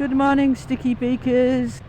Good morning, Sticky Beakers.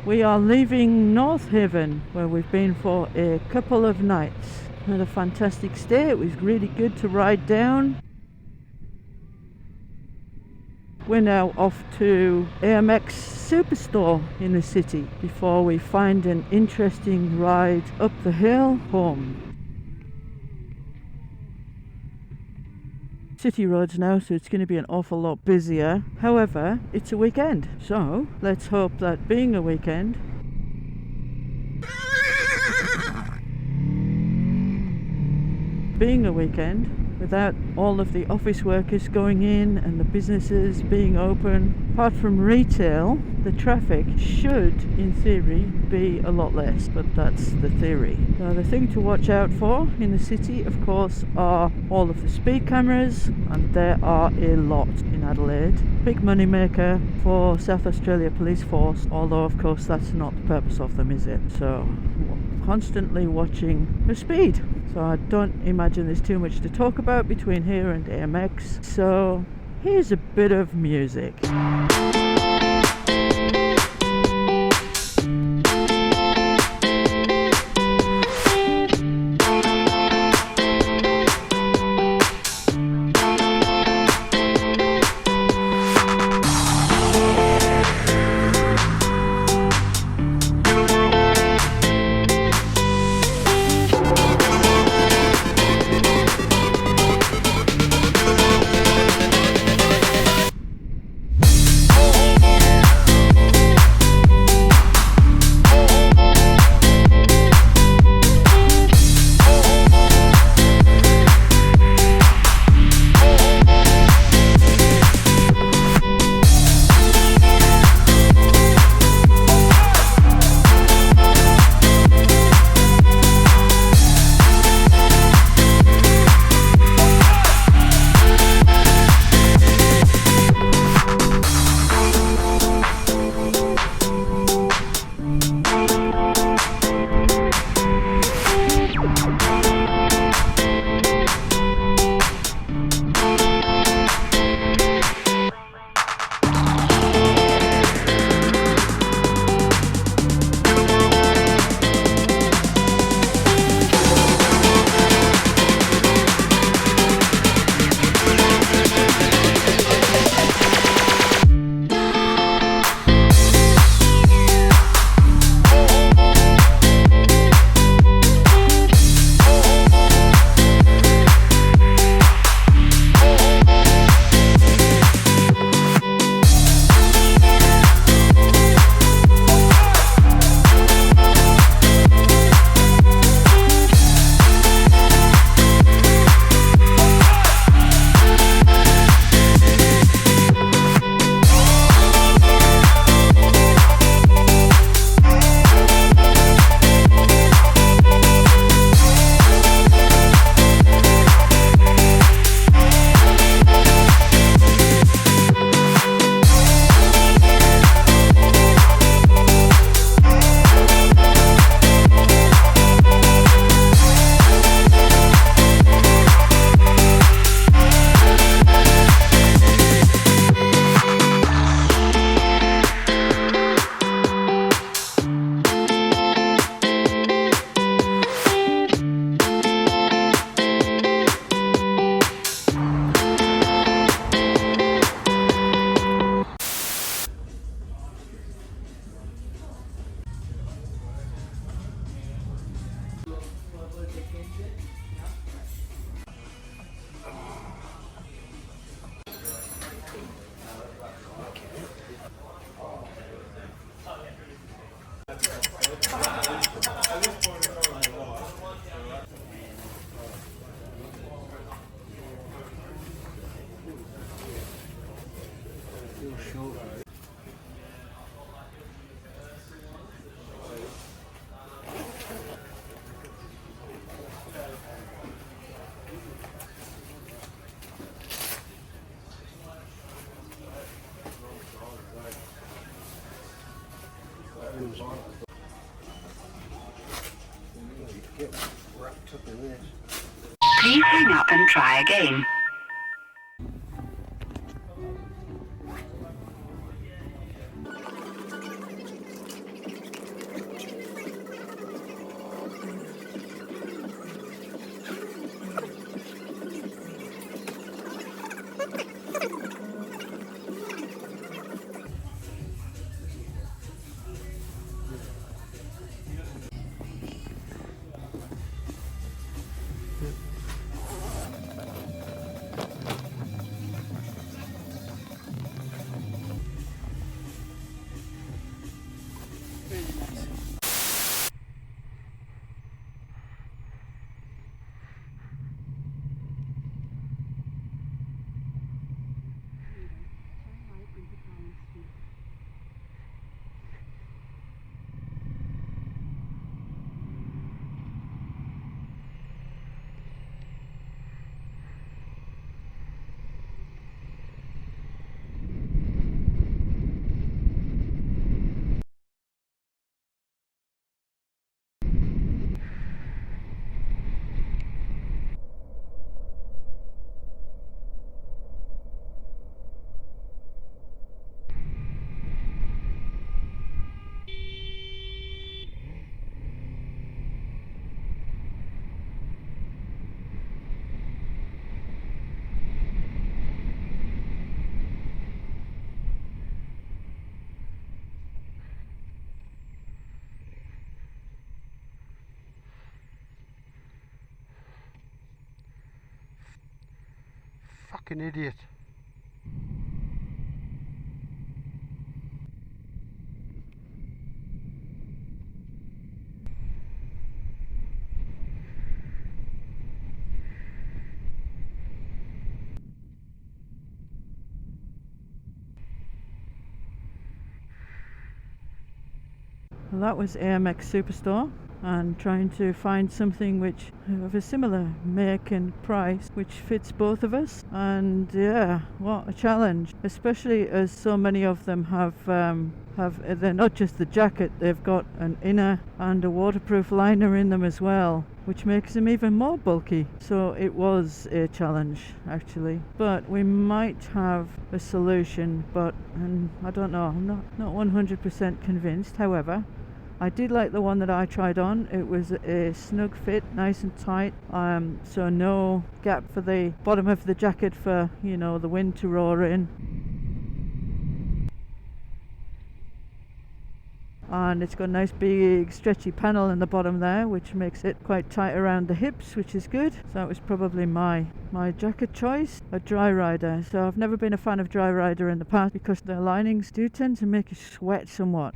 We are leaving North Haven, where we've been for a couple of nights. Had a fantastic stay. It was really good to ride down. We're now off to AMX Superstore in the city before we find an interesting ride up the hill home. City roads now, so it's going to be an awful lot busier. However, it's a weekend, so let's hope that being a weekend, without all of the office workers going in and the businesses being open, apart from retail, the traffic should, in theory, be a lot less, but that's the theory. Now, the thing to watch out for in the city, of course, are all of the speed cameras, and there are a lot in Adelaide. Big money maker for South Australia Police Force, although of course that's not the purpose of them, is it? So constantly watching the speed. So I don't imagine there's too much to talk about between here and AMX. So here's a bit of music. Please hang up and try again. Fucking idiot. Well, that was AMX Superstore, and trying to find something which of a similar make and price which fits both of us. And yeah, what a challenge, especially as so many of them have they're not just the jacket, they've got an inner and a waterproof liner in them as well, which makes them even more bulky. So it was a challenge actually, but we might have a solution, and I don't know, I'm not 100% convinced. However, I did like the one that I tried on. It was a snug fit, nice and tight, so no gap for the bottom of the jacket for, you know, the wind to roar in. And it's got a nice big stretchy panel in the bottom there, which makes it quite tight around the hips, which is good. So that was probably my jacket choice. A dry rider, so I've never been a fan of dry rider in the past because the linings do tend to make you sweat somewhat.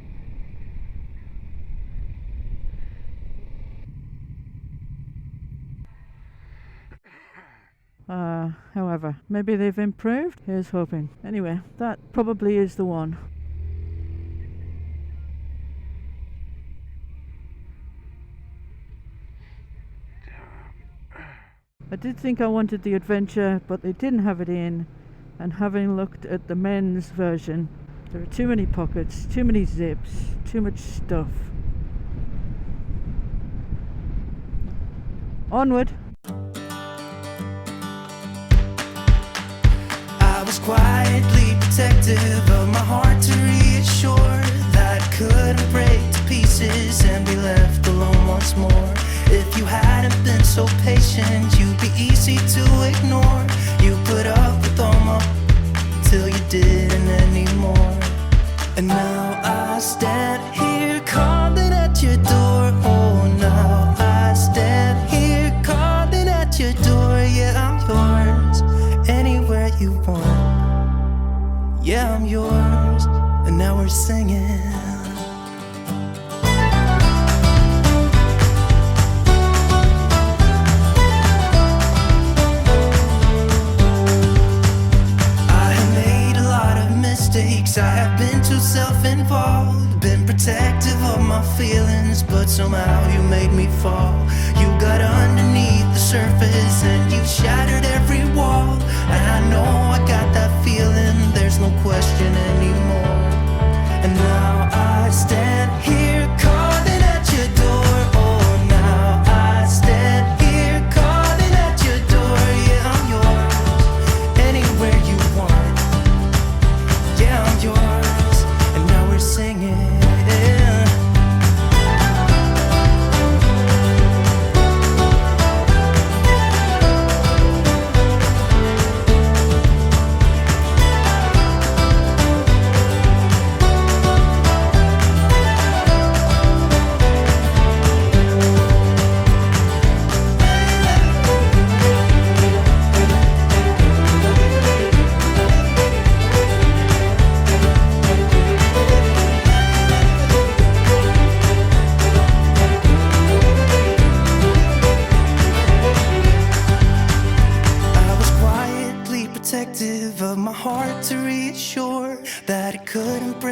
However, maybe they've improved. Here's hoping. Anyway, that probably is the one. I did think I wanted the adventure, but they didn't have it in, and having looked at the men's version, there are too many pockets, too many zips, too much stuff. Onward! I was quietly protective of my heart to reassure that I couldn't break to pieces and be left alone once more. If you hadn't been so patient, you'd be easy to ignore. You put up with all my till you didn't anymore. And now I stand here calling at your door. Oh, now I stand here calling at your door. Yeah, I'm yours, anywhere you want. Yeah, I'm yours, and now we're singing. I have been too self-involved, been protective of my feelings, but somehow you made me fall. You got underneath the surface and you shattered every wall. And I know I got that feeling, there's no question anymore. And now I stand here calling at your door. Oh, now I stand here calling at your door.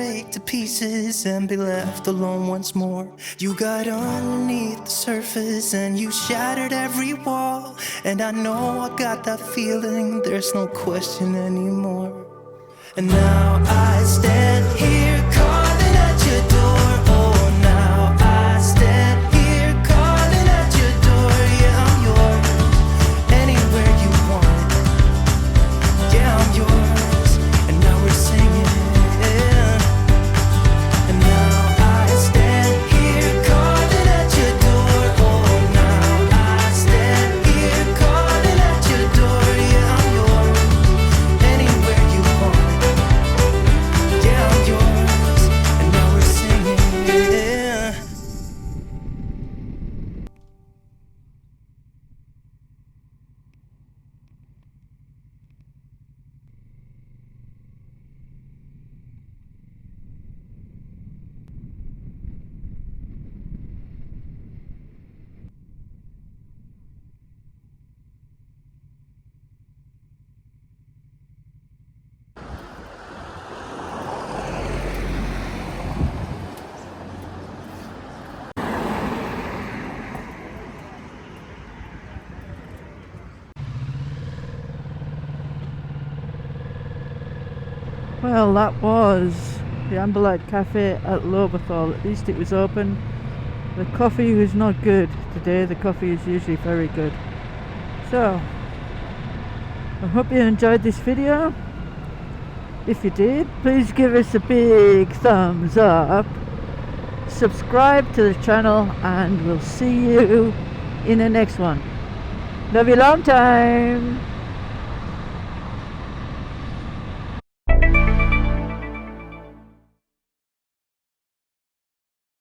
break to pieces and be left alone once more. You got underneath the surface and you shattered every wall. And I know I got that feeling, there's no question anymore. And now I stand here calling at your door. Oh, now I stand here calling at your door. Yeah, I'm yours, anywhere you want. Yeah, I'm yours, and now we're singing. And now I stand here calling at your door. Oh, now I stand here calling at your door. Yeah, I'm yours, anywhere you want. Yeah, I'm yours, and now we're singing. Well, that was the ADELAIDE Cafe at Loberthal. At least it was open. The coffee was not good today. The coffee is usually very good. So, I hope you enjoyed this video. If you did, please give us a big thumbs up. Subscribe to the channel and we'll see you in the next one. Love you long time.